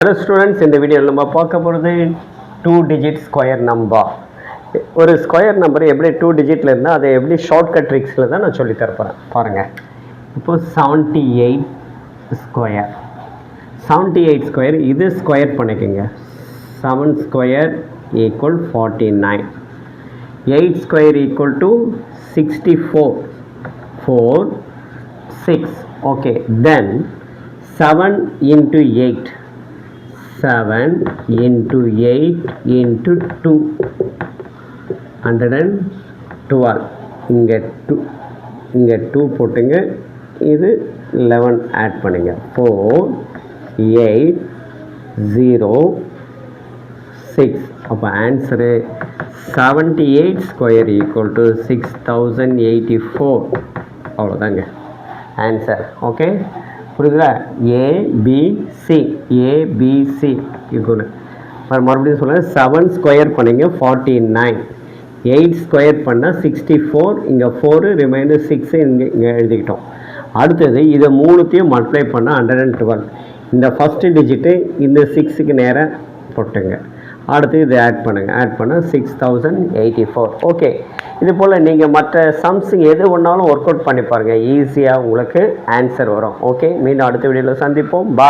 Hello students, இந்த வீடியோவில் நம்ம பார்க்க போகிறது 2 digit ஸ்கொயர் நம்பர். ஒரு ஸ்கொயர் நம்பர் எப்படி 2 டிஜிட்டில் இருந்தால் அதை எப்படி ஷார்ட்கட் ட்ரிக்ஸில் தான் நான் சொல்லி தரப்போகிறேன். பாருங்கள், இப்போது 78 ஸ்கொயர் இது ஸ்கொயர் பண்ணிக்கோங்க. 7 square equal 49, 8 square equal to 64, 4, 6. Okay, then 7 into 8, 7 into 8 into 2, 112. இங்கே 2 போட்டுங்க, இது 11 ஆட் பண்ணுங்க. 4, 8, 0, 6. அப்போ ஆன்சரு 78 ஸ்கொயர் ஈக்குவல் டு 6084. அவ்வளோதாங்க ஆன்சர். ஓகே, புரியுதுல? ஏபிசி இப்போ மறுபடியும் சொல்லுங்கள். 7 ஸ்கொயர் பண்ணிங்க 49, 8 ஸ்கொயர் பண்ணால் 64, இங்கே 4 ரிமைண்டர் 6 இங்கே எழுதிக்கிட்டோம். அடுத்தது இதை மூணுத்தையும் மல்டிப்ளை பண்ணால் 112. இந்த ஃபஸ்ட்டு டிஜிட்டு இந்த 6க்கு நேராக போட்டுங்க. அடுத்து இதை ஆட் பண்ணால் 6084. ஓகே, இது போல் நீங்கள் மற்ற சம்ஸிங் எது ஒன்றாலும் ஒர்க் அவுட் பண்ணி பாருங்கள். ஈஸியாக உங்களுக்கு ஆன்சர் வரும். ஓகே, மீண்டும் அடுத்த வீடியோவில் சந்திப்போம். பாய்.